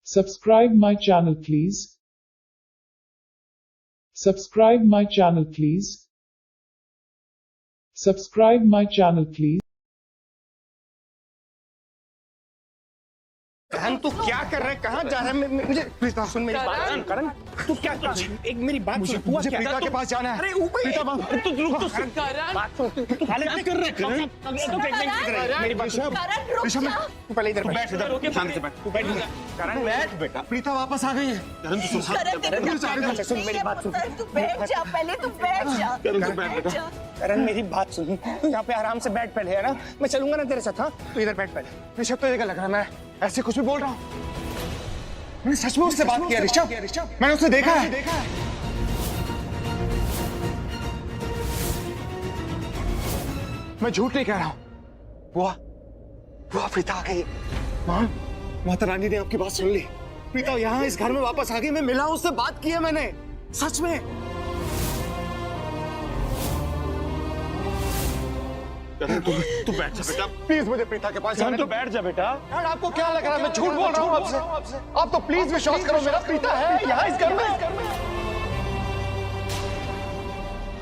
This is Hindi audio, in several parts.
Subscribe my channel please. Subscribe my channel please. Subscribe my channel please. करण तू क्या कर रहा है? कहाँ जा रहा है? मुझे प्लीज ना सुन मेरी बात। करण तू क्या कर रहा है? एक मेरी बात सुन। मुझे प्रीता के पास जाना है। अरे ऊपर प्रीता तू रुक तो। करण बात सुन। तू हालत क्या कर रहा है? करण मेरी बात सुन। ऋषभ तू पहले इधर बैठ। इधर शांत से बैठ। तू बैठ। करण बैठ बेटा। प्रीता वापस आ गई है। करण तू सुन मेरी बात सुन। तू बैठ जा, पहले तू बैठ जा। करण तू बैठ बेटा। करण मेरी बात सुन। तू यहाँ पे आराम से बैठ पहले, है ना? मैं चलूंगा ना तेरे साथ। हाँ तू इधर बैठ पहले। ऋषभ तो ये लग रहा है मैं ऐसे कुछ भी बोल रहा हूँ। मैंने सच में उससे बात किया ऋषभ। मैंने उसे देखा है। मैं झूठ नहीं कह रहा हूँ। बुआ प्रीता आ गई। माता रानी ने आपकी बात सुन ली। प्रीता यहाँ इस घर में वापस आ गई। मैं मिला उससे बात की है मैंने, सच में। तू बैठ जा बेटा, प्लीज मुझे प्रीता के पास जाने। तू बैठ जा बेटा। यार आपको क्या लग रहा है मैं झूठ बोल रहा हूँ आपसे? आप तो प्लीज विश्वास करो, मेरा प्रीता है यहाँ इस घर में।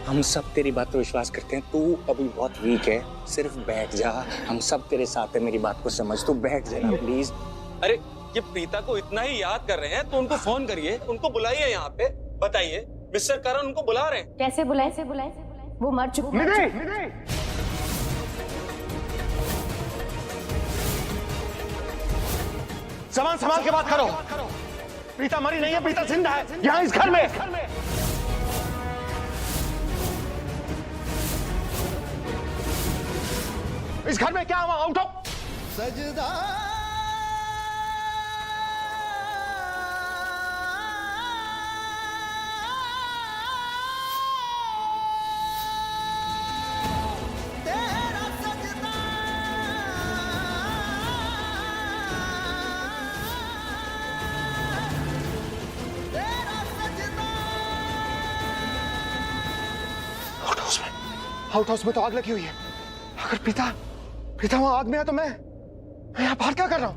हम सब तेरी बात पर विश्वास करते हैं। तू अभी बहुत वीक है, सिर्फ बैठ जा। हम सब तेरे साथ है, मेरी बात को समझ। तू बैठ जा प्लीज। अरे ये प्रीता को इतना ही याद कर रहे हैं तो उनको फोन करिए, उनको बुलाइए यहाँ पे। बताइए मिस्टर करण उनको बुला रहे हैं। कैसे बुलाए? वो मर चुका है। सामान संभाल के बात करो। प्रीता मरी नहीं है, प्रीता जिंदा है यहाँ इस घर में। इस घर में क्या हुआ? उठो। सजदा आउट हाउस में तो आग लगी हुई है। अगर प्रीता वहां आग में है तो मैं यहाँ बाहर क्या कर रहा हूँ?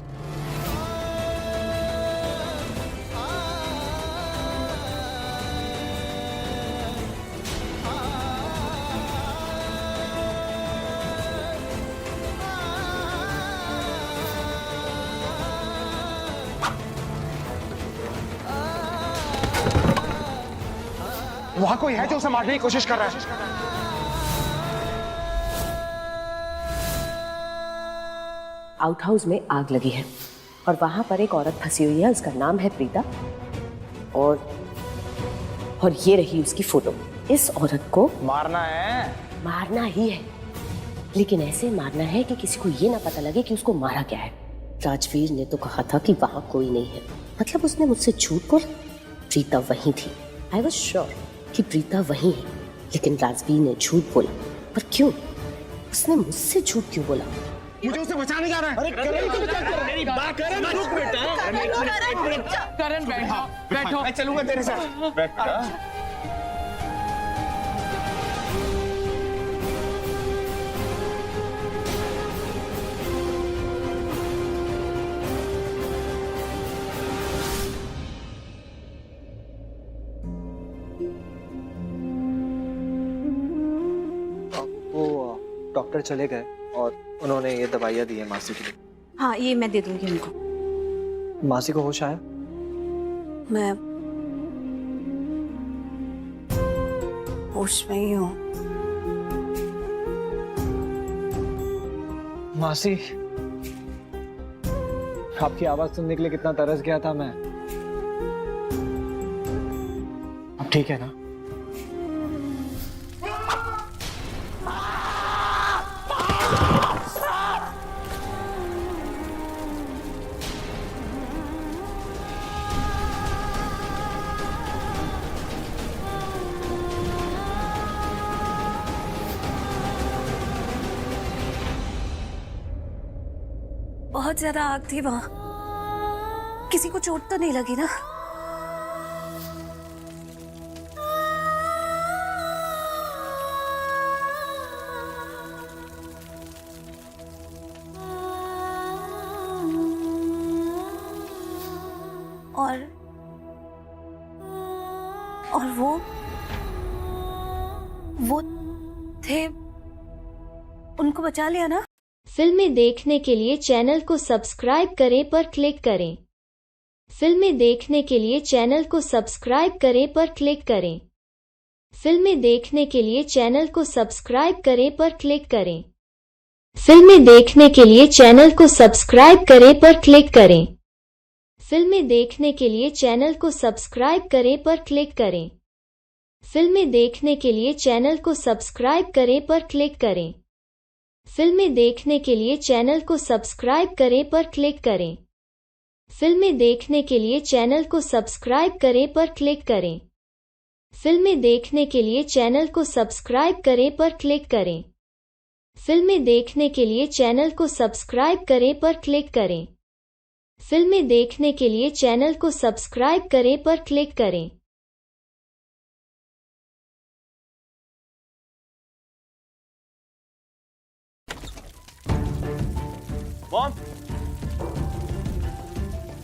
वहां कोई है जो उसे मारने की कोशिश कर रहा है। आउट हाउस में आग लगी है और वहां पर एक औरत फंसी हुई है। उसका नाम है प्रीता और ये रही उसकी फोटो। इस औरत को मारना ही है, लेकिन ऐसे मारना है कि किसी को ये ना पता लगे कि उसको मारा क्या है। राजवीर ने तो कहा था कि वहां कोई नहीं है, मतलब उसने मुझसे झूठ बोला। प्रीता वहीं थी। आई वॉज श्योर कि प्रीता वहीं है, लेकिन राजवीर ने झूठ बोला। पर क्यों? उसने मुझसे झूठ क्यों बोला? मुझे उसे बचाने जा रहा है। अरे करण तुम क्या कर रहे हो? मेरी बात करण रुक बेटा। करण बैठो। मैं चलूंगा तेरे साथ। बैठ बेटा। वो डॉक्टर चले गए और उन्होंने ये दवाइयाँ दी है मासी के लिए। हाँ ये मैं दे दूंगी उनको। मासी को होश आया? मैं होश में ही हूँ। मासी, आपकी आवाज सुनने के लिए कितना तरस गया था मैं। अब ठीक है ना? बहुत ज्यादा आग थी वहां। किसी को चोट तो नहीं लगी ना? और वो थे, उनको बचा लिया ना। फिल्में देखने के लिए चैनल को सब्सक्राइब करें पर क्लिक करें। फिल्में देखने के लिए चैनल को सब्सक्राइब करें पर क्लिक करें। फिल्में देखने के लिए चैनल को सब्सक्राइब करें पर क्लिक करें। फिल्में देखने के लिए चैनल को सब्सक्राइब करें पर क्लिक करें। फिल्में देखने के लिए चैनल को सब्सक्राइब करें पर क्लिक करें। फिल्में देखने के लिए चैनल को सब्सक्राइब करें पर क्लिक करें। फिल्में देखने के लिए चैनल को सब्सक्राइब करें पर क्लिक करें। फिल्में देखने के लिए चैनल को सब्सक्राइब करें पर क्लिक करें। फिल्में देखने के लिए चैनल को सब्सक्राइब करें पर क्लिक करें। फिल्में देखने के लिए चैनल को सब्सक्राइब करें पर क्लिक करें। फिल्में देखने के लिए चैनल को सब्सक्राइब करें पर क्लिक करें। बॉम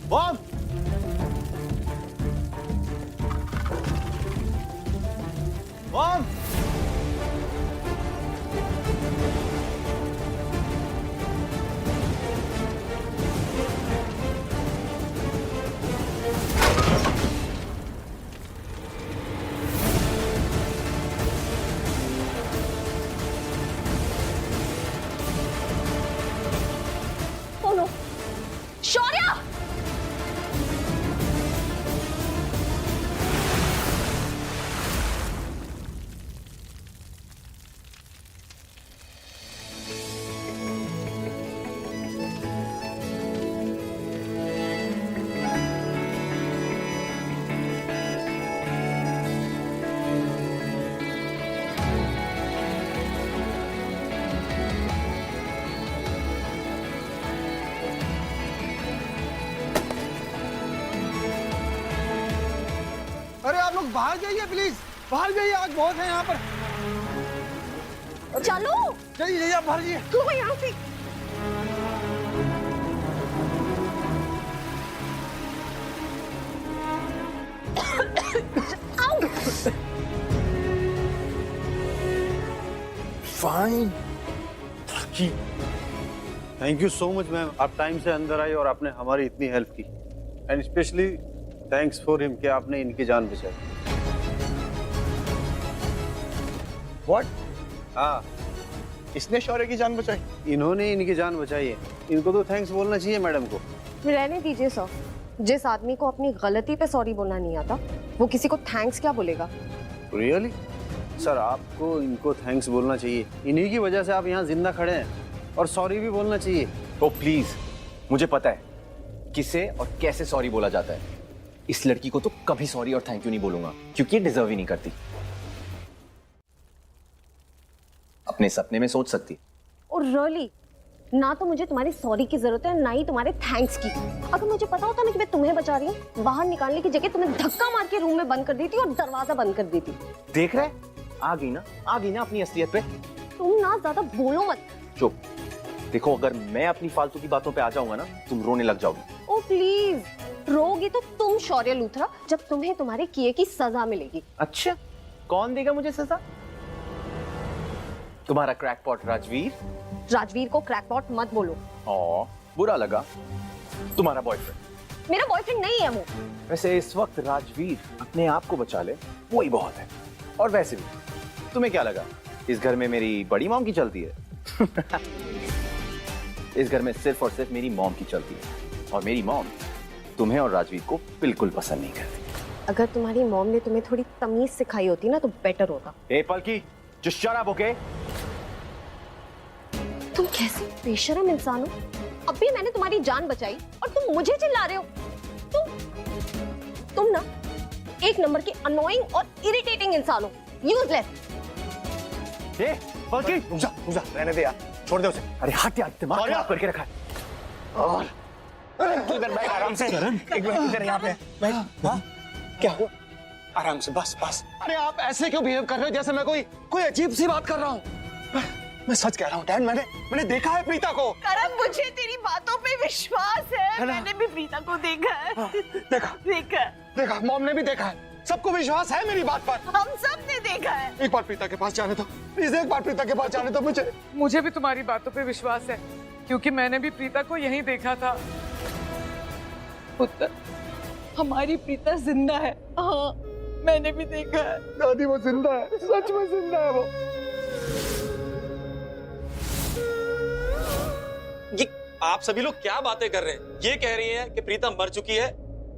बॉम बॉम शौर्य! अरे आप लोग बाहर जाइए प्लीज, बाहर जाइए, आग बहुत है यहाँ पर। चलो जाइए जाइए, आप बाहर जाइए। तू यहाँ से। Fine. Thank you so much ma'am, आप टाइम से अंदर आई और आपने हमारी इतनी हेल्प की। And specially thanks for him कि आपने इनकी जान बचाई। व्हाट? हाँ, इसने शौर्य की जान बचाई? इन्होंने इनकी जान बचाई है। इनको तो थैंक्स बोलना चाहिए मैडम को। रहने दीजिए सर, जिस आदमी को अपनी गलती पे सॉरी बोलना नहीं आता वो किसी को थैंक्स क्या बोलेगा। रियली सर, आपको इनको थैंक्स बोलना चाहिए। इन्हीं की वजह से आप यहाँ जिंदा खड़े हैं, और सॉरी भी बोलना चाहिए। ओ प्लीज, मुझे पता है किसे और कैसे सॉरी बोला जाता है। इस लड़की को तो कभी सॉरी और थैंक यू नहीं बोलूंगा, क्योंकि ये डिजर्व ही नहीं करती। अपने सपने में सोच सकती। और रियली ना तो मुझे तुम्हारी सॉरी की जरूरत है, ना ही तुम्हारे थैंक्स की। अगर मुझे पता होता ना कि मैं तुम्हें बचा रही हूँ, बाहर निकालने की जगह तुम्हें धक्का मार के रूम में बंद कर देती और दरवाजा बंद कर देती। देख रहे, आ गई ना अपनी असलियत पे। तुम ना ज्यादा बोलो मत। चुप। देखो, अगर मैं अपनी फालतू की बातों पे आ जाऊंगा ना, तुम रोने लग जाओगी। ओ प्लीज, रोगी तो तुम शौर्य लूथरा, जब तुम्हें तुम्हारे किए की सजा मिलेगी। अच्छा, कौन देगा मुझे सजा? तुम्हारा क्रैकपॉट राजवीर। राजवीर को क्रैकपॉट मत बोलो। बुरा लगा। तुम्हारा बॉयफ्रेंड। मेरा बॉयफ्रेंड नहीं है वो। वैसे इस वक्त राजवीर अपने आप को बचा ले, वो ही बहुत है। और वैसे भी तुम्हें क्या लगा, इस घर में मेरी बड़ी मॉम की चलती है? इस घर में सिर्फ और सिर्फ मेरी मॉम की चलती है, और मेरी मॉम तुम्हें और राजवीर को बिल्कुल पसंद नहीं करती। अगर तुम्हारी मॉम ने तुम्हें थोड़ी तमीज सिखाई होती ना तो बेटर होता। ए पलकी, just shut up, okay? तुम कैसे बेशरम इंसान हो। अभी मैंने तुम्हारी जान बचाई और तुम मुझे चिल्ला रहे हो। तुम ना एक नंबर के अनोइंग और इरिटेटिंग इंसान हो। यूजलेस। ए पलकी, रुक जा, रहने दे यार, छोड़ दे उसे। अरे हट यार, दिमाग खराब करके रखा है। और इधर बैठ आराम से। एक मिनट, इधर यहाँ पे बैठ। हाँ? क्या हुआ? आराम से, बस बस। अरे आप ऐसे क्यों बिहेव कर रहे हो जैसे मैं कोई अजीब सी बात कर रहा हूँ? मैं सच कह रहा हूँ डैड, मैंने देखा है प्रीता को। करण, मुझे तेरी बातों पे विश्वास है। मैंने भी प्रीता को देखा है। देखा, मॉम ने भी देखा है। सबको विश्वास है मेरी बात पर। हम सब ने देखा है। एक बार प्रीता के पास जाने दो प्लीज, एक बार प्रीता के पास जाने दो मुझे। मुझे भी तुम्हारी बातों पे विश्वास है, क्योंकि मैंने भी प्रीता को यहीं देखा था। पुत्र, हमारी प्रीता जिंदा है। हाँ, मैंने भी देखा है। दादी वो जिंदा है, सच में जिंदा है वो। ये आप सभी लोग क्या बातें कर रहे हैं? ये कह रही हैं कि प्रीता मर चुकी है,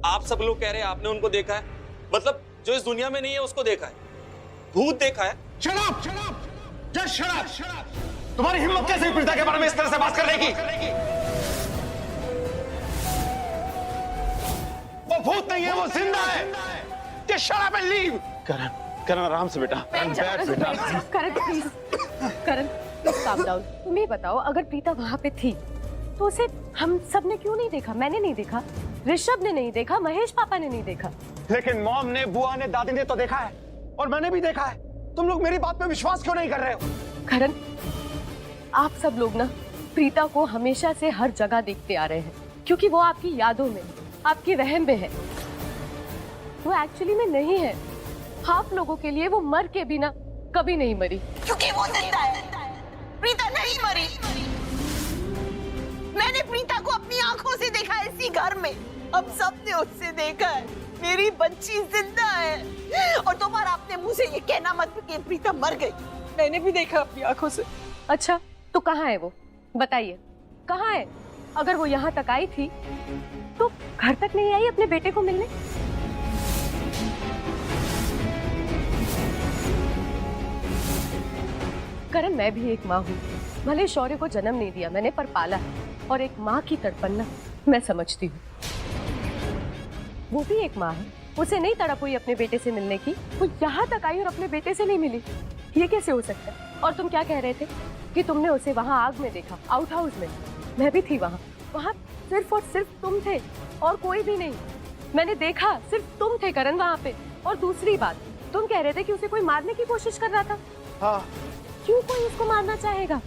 आप सब लोग कह रहे हैं आपने उनको देखा है। मतलब जो इस दुनिया में नहीं है उसको देखा है, भूत देखा है। शराब, जस्ट शराब। तुम्हारी हिम्मत कैसे हुई प्रीता के बारे में इस तरह से बात करने की? वो भूत नहीं है, वो जिंदा है। जस्ट शराब एंड लीव। करण आराम से बेटा। करण प्लीज, करण काम डाउन। तुम ही बताओ, अगर प्रीता वहाँ पे थी तो उसे हम सब ने क्यों नहीं देखा? मैंने नहीं देखा, ऋषभ ने नहीं देखा, महेश पापा ने नहीं देखा। लेकिन मॉम ने, बुआ ने, दादी ने तो देखा है, और मैंने भी देखा है। तुम लोग मेरी बात पे विश्वास क्यों नहीं कर रहे हो? करण, आप सब लोग ना प्रीता को हमेशा से हर जगह देखते आ रहे हैं, क्योंकि वो आपकी यादों में, आपकी वहम में है। वो एक्चुअली में नहीं है। आप लोगों के लिए वो मर के भी ना कभी नहीं मरी, क्योंकि वो जिंदा है। प्रीता नहीं मरी। मैंने प्रीता को अपनी आंखों से देखा है इसी घर में। अब सबने उससे देखा है। मेरी बच्ची जिंदा है। और तुम्हारा अपने मुंह से ये कहना मत कि प्रीता मर गई। मैंने भी देखा अपनी आंखों से। अच्छा, तो कहाँ है वो? बताइए, कहाँ है? अगर वो यहाँ तक आई थी तो घर तक नहीं आई अपने बेटे को मिलने? करण, मैं भी एक माँ हूँ। भले शौर्य को जन्म नहीं दिया मैंने, पर पाला है। और एक माँ की तड़पन्ना मैं समझती हूँ। वो भी एक माँ है, उसे नहीं तड़प हुई अपने बेटे से मिलने की। वो यहाँ तक आई और अपने बेटे से नहीं मिली। ये कैसे हो सकता है? और तुम क्या कह रहे थे कि तुमने उसे वहाँ आग में देखा, आउट हाउस में? मैं भी थी वहाँ। वहाँ सिर्फ और सिर्फ तुम थे और कोई भी नहीं। मैंने देखा, सिर्फ तुम थे करण वहाँ पे। और दूसरी बात, तुम कह रहे थे कि उसे कोई मारने की कोशिश कर रहा था। हाँ। क्यों कोई उसको मारना चाहेगा?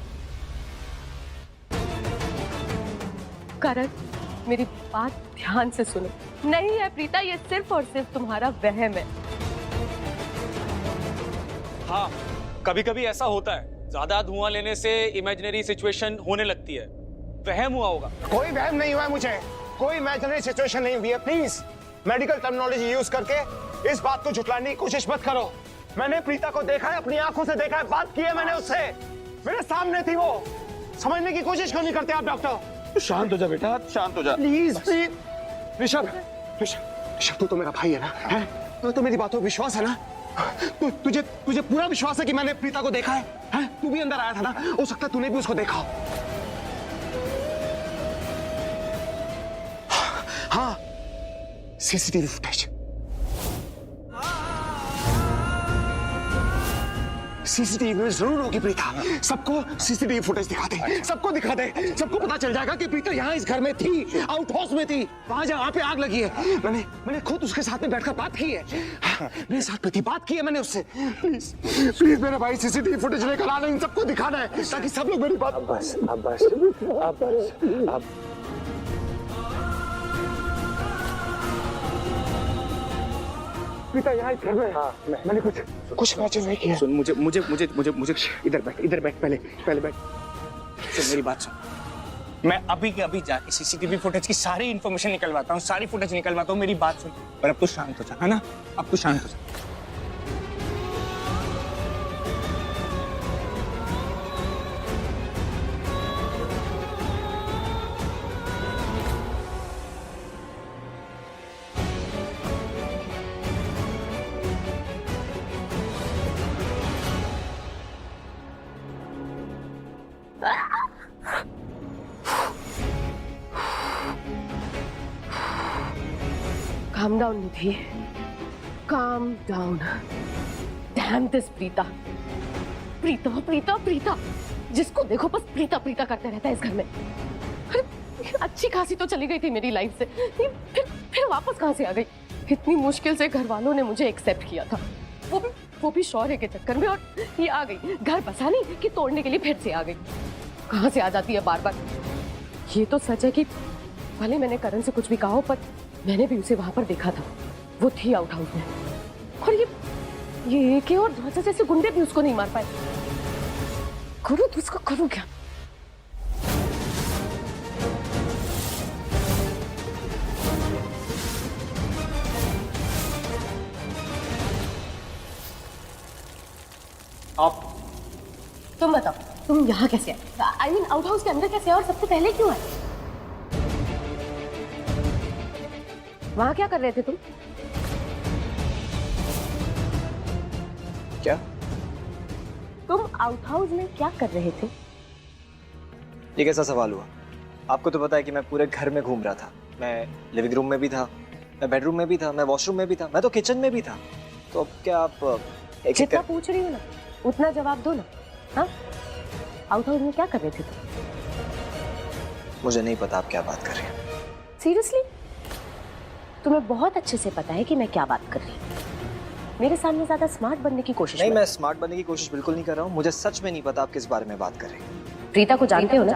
करण, मेरी बात ध्यान से सुनो। नहीं है प्रीता, ये सिर्फ और सिर्फ तुम्हारा वहम है। हाँ, कभी कभी ऐसा होता है, ज्यादा धुआं लेने से इमेजिनरी सिचुएशन होने लगती है। वहम हुआ होगा। कोई वहम नहीं हुआ है मुझे, कोई इमेजिनरी सिचुएशन नहीं हुई है। प्लीज मेडिकल टर्मिनोलॉजी यूज करके इस बात को झुटलाने की कोशिश मत करो। मैंने प्रीता को देखा है, अपनी आंखों से देखा है, बात की है मैंने उससे। मेरे सामने थी वो। समझने की कोशिश क्यों नहीं करते आप डॉक्टर? शांत हो जा बेटा, शांत हो जा प्लीज। ऋषभ, तू तो मेरा भाई है ना? है? तो मेरी बातों पर विश्वास है ना? तुझे पूरा विश्वास है कि मैंने प्रीता को देखा है? तू भी अंदर आया था ना? हो सकता है तूने भी उसको देखा हो। हाँ, सीसीटीवी फुटेज। सीसीटीवी में जरूर होगी प्रीता। सबको सीसीटीवी फुटेज दिखा दे, सबको दिखा दे। सबको पता चल जाएगा कि प्रीता यहाँ इस घर में थी, आउट हाउस में थी, वहां जहाँ पे आग लगी है। मैंने खुद उसके साथ में बैठकर बात की है। मेरे साथ में थी, बात की है मैंने उससे। प्लीज मेरे भाई, सीसीटीवी फुटेज लेकर आना, इन सबको दिखाना है ताकि सब लोग मेरी बात। प्रीता यहाँ घर में। हाँ, मैंने कुछ इमेजिन नहीं किया। सुन, मुझे इधर बैठ, पहले बैठ। सुन मेरी बात सुन। मैं अभी के अभी जाके सीसीटीवी फुटेज की सारी इन्फॉर्मेशन निकलवाता हूँ, सारी फुटेज निकलवाता हूँ। मेरी बात सुन। पर अब तो शांत हो जा, है ना? अब तो शांत हो जा। Calm down, Nidhi. Calm down. Damn this Preeta. Preeta. जिसको देखो बस प्रीता करते रहता है इस घर में। अरे अच्छी खासी तो चली गई थी मेरी लाइफ से, फिर वापस कहाँ से आ गई? इतनी मुश्किल से घर वालों ने मुझे एक्सेप्ट किया था, वो भी वो भी शौर्य के चक्कर में, और ये आ गई घर बसाने कि तोड़ने के लिए फिर से आ गई। कहाँ से आ जाती है बार बार। ये तो सच है कि भले मैंने करण से कुछ भी कहा हो, पर मैंने भी उसे वहां पर देखा था। वो थी आउट हाउस में, और ये एके और ध्वजा जैसे गुंडे भी उसको नहीं मार पाए। करूँ तो इसको करूँ क्या? आप तुम बताओ, तुम यहाँ कैसे आए? आई मीन आउट हाउस के अंदर कैसे आए, और सबसे पहले क्यों आए? वहां क्या कर रहे थे तुम? क्या? तुम आउट हाउस में क्या कर रहे थे? ये कैसा सवाल हुआ? आपको तो पता है कि मैं पूरे घर में घूम रहा था। मैं लिविंग रूम में भी था, मैं बेडरूम में भी था, मैं वॉशरूम में भी था, मैं तो किचन में भी था। तो अब क्या आप जितना पूछ रही हो ना उतना जवाब दो ना। हाँ, आउट हाउस में क्या कर रहे थे तुम? मुझे नहीं पता आप क्या बात कर रही हैं। सीरियसली? तुम्हें बहुत अच्छे से पता है कि मैं क्या बात कर रही हूँ। मेरे सामने ज्यादा स्मार्ट बनने की कोशिश नहीं, मैं स्मार्ट बनने की कोशिश बिल्कुल नहीं कर रहा हूँ। मुझे सच में नहीं पता आप किस बारे में बात कर रही हैं। प्रीता को जानते हो ना?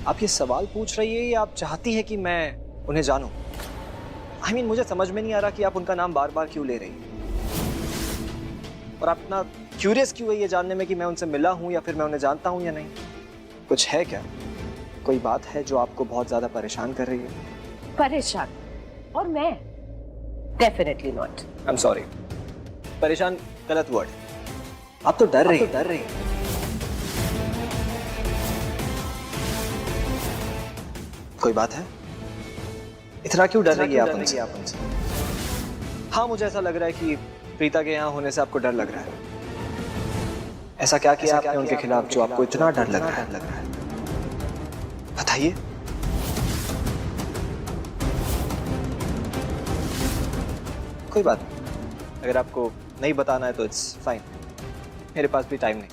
आप ये सवाल पूछ रही है या आप चाहती है कि मैं उन्हें जानूं? I mean, मुझे समझ में नहीं आ रहा कि आप उनका नाम बार बार क्यों ले रही हैं, और आप इतना क्यूरियस क्यों है ये जानने में कि मैं उनसे मिला हूं या फिर मैं उन्हें जानता हूं या नहीं। कुछ है क्या? कोई बात है जो आपको बहुत ज्यादा परेशान कर रही है? परेशान? और मैं? Definitely not. I am sorry, परेशान गलत वर्ड। आप तो डर रही हैं। कोई बात है? इतना क्यों डर रही है आप उनसे? हाँ, मुझे ऐसा लग रहा है कि प्रीता के यहाँ होने से आपको डर लग रहा है। ऐसा क्या किया आपने उनके खिलाफ जो आपको इतना डर लग रहा है? बताइए। कोई बात नहीं, अगर आपको नहीं बताना है तो इट्स फाइन, मेरे पास भी टाइम नहीं।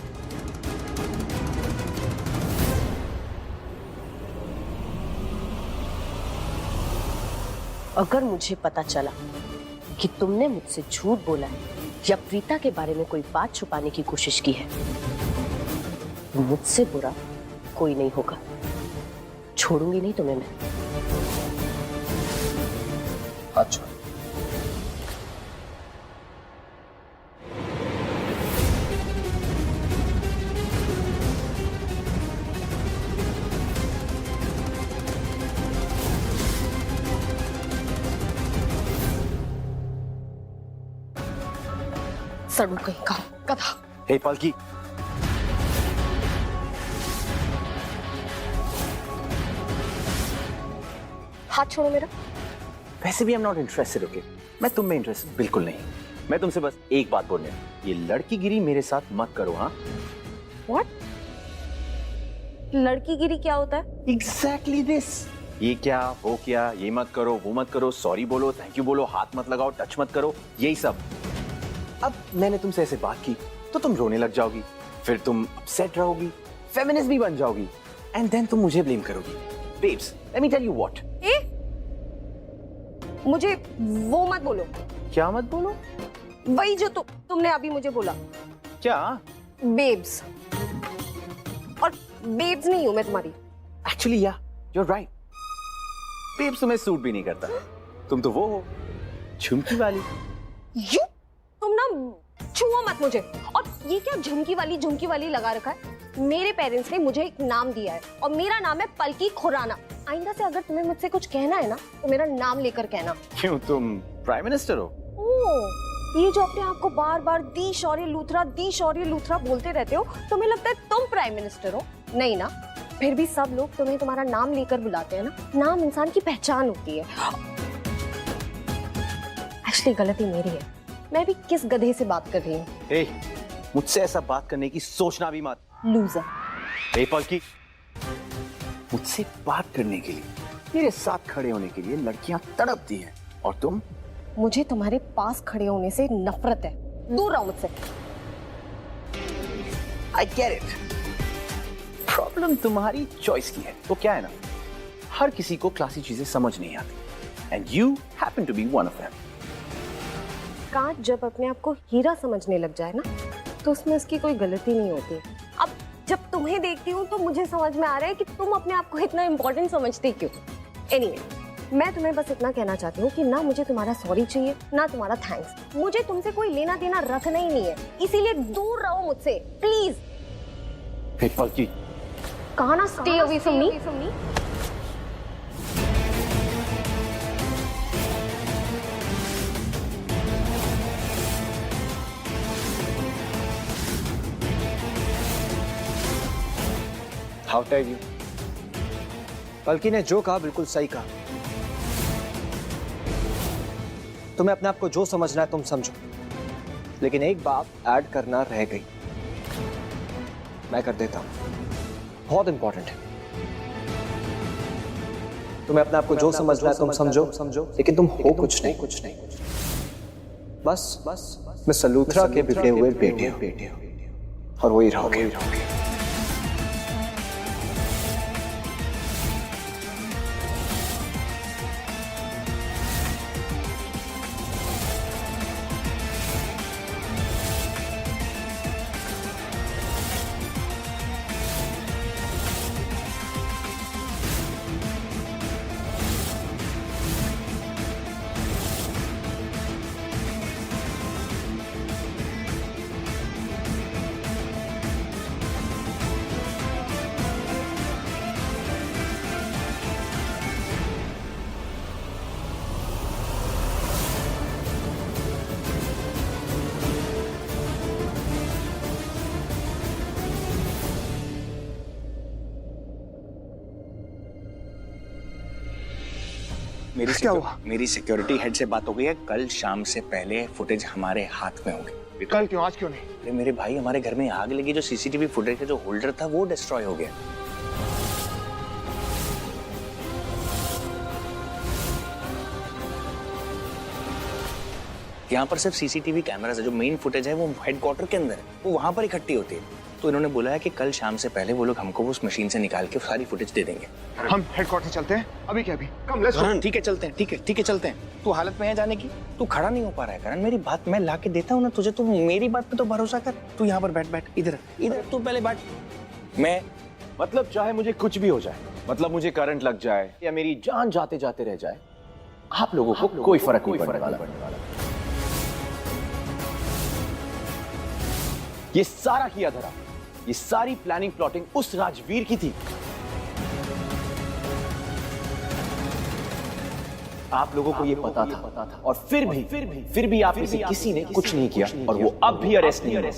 अगर मुझे पता चला कि तुमने मुझसे झूठ बोला है या प्रीता के बारे में कोई बात छुपाने की कोशिश की है, मुझसे बुरा कोई नहीं होगा। छोड़ूंगी नहीं तुम्हें मैं। अच्छा, सड़ू कहीं का कथा। हे पालकी, हाथ छोड़ो मेरा। वैसे भी I am not interested. Okay, मैं तुम में इंटरेस्टेड बिल्कुल नहीं। मैं तुमसे बस एक बात बोलने, ये लड़कीगिरी मेरे साथ मत करो। हाँ, व्हाट? लड़कीगिरी क्या होता है? Exactly this. ये क्या, वो क्या, ये मत करो, वो मत करो, सॉरी बोलो, थैंक यू बोलो, हाथ मत लगाओ, टच मत करो, यही सब। अब मैंने तुमसे ऐसे बात की तो तुम रोने लग जाओगी, फिर तुम अपसेट रहोगी, फेमिनिस्ट भी बन जाओगी, एंड देन तुम मुझे ब्लेम करोगी। Babes, let me tell you what. मुझे वो मत बोलो। क्या मत बोलो? वही जो तुमने अभी मुझे बोला। क्या? बेब्स। और बेब्स नहीं हूं मैं तुम्हारी। एक्चुअली या, यू आर राइट। बेब्स तुम्हें सूट भी नहीं करता। तुम तो वो हो, झुमकी वाली। यू, तुम ना छुओ मत मुझे। और ये क्या झुमकी वाली लगा रखा है? मेरे पेरेंट्स ने मुझे एक नाम दिया है और मेरा नाम है पलकी खुराना। आइंदा से अगर तुम्हें मुझसे कुछ कहना है ना तो मेरा नाम लेकर कहना। क्यों, तुम प्राइम मिनिस्टर हो? ये जो अपने आप को बार बार दी शौर्य लूथरा बोलते रहते हो, तुम्हें लगता है तुम प्राइम मिनिस्टर हो? नहीं ना। फिर भी सब लोग तुम्हें तुम्हारा नाम लेकर बुलाते हैं ना। नाम इंसान की पहचान होती है। एक्चुअली गलती मेरी है। मैं भी किस गधे से बात कर रही हूँ? मुझसे ऐसा बात करने की सोचना भी मत। लूजर। पलकी, मुझसे बात करने के लिए, मेरे साथ खड़े होने के लिए लड़कियां तड़पती हैं, और तुम? मुझे तुम्हारे पास खड़े होने से नफरत है। दूर रहो मुझसे। I get it. प्रॉब्लम तुम्हारी चॉइस की है। तो क्या है ना, हर किसी को क्लासी चीजें समझ नहीं आती, and you happen to be one of them. कांच जब अपने आप को हीरा समझने लग जाए ना, तो उसमें उसकी कोई गलती नहीं होती। अब जब तुम्हें देखती हूँ तो मुझे समझ में आ रहा है कि तुम अपने आप को इतना इम्पोर्टेंट समझती क्यों। एनीवे, मैं तुम्हें बस इतना कहना चाहती हूँ कि ना मुझे तुम्हारा सॉरी चाहिए ना तुम्हारा थैंक्स। मुझे तुमसे कोई लेना देना रखना ही नहीं है, इसीलिए दूर रहो मुझसे प्लीज। पलकी, कहा ना stay away from me. How dare you. Palki ने जो कहा बिल्कुल सही कहा। तुम्हें अपने आप को जो समझना है तुम समझो, लेकिन एक बात ऐड करना रह गई, मैं कर देता हूं, बहुत इंपॉर्टेंट है। तुम्हें अपने आप को जो समझना है तुम समझो, लेकिन तुम हो कुछ नहीं। बस मिस्टर लूथरा के बिगड़े हुए बेटे हो, और वही रहोगे। मेरी सिक्योरिटी हेड से बात हो गई है, कल शाम से पहले फुटेज हमारे हाथ में होगी। कल क्यों, आज क्यों नहीं? अरे मेरे भाई, हमारे घर में आग लगी, जो सीसीटीवी फुटेज का जो होल्डर था वो डिस्ट्रॉय हो गया। यहाँ पर सिर्फ सीसीटीवी कैमरास है, जो मेन फुटेज है वो हेडक्वार्टर के अंदर है, वो वहां पर इकट्ठी होती है। तो इन्होंने बोला है कि कल शाम से पहले वो लोग हमको उस मशीन से निकाल के सारी फुटेज दे देंगे। हम हेडक्वार्टर चलते हैं अभी क्या? अभी कम, लेट्स गो। ठीक है चलते हैं, ठीक है चलते हैं। तू हालत में है जाने की? तू खड़ा नहीं हो पा रहा है करण, मेरी बात मैं ला के देता हूँ ना तुझे, तू मेरी बात पे तो भरोसा कर। तू यहाँ पर बैठ, इधर तू पहले बैठ। मैं मतलब चाहे मुझे कुछ भी हो जाए, मतलब मुझे करंट लग जाए या मेरी जान जाते जाते रह जाए, आप लोगों को कोई फर्क नहीं पड़ने वाला। ये सारा किया धरा, ये सारी प्लानिंग प्लॉटिंग उस राजवीर की थी। आप लोगों को ये पता था और फिर भी आप में से किसी ने कुछ नहीं किया और वो अब भी अरेस्ट नहीं हुआ।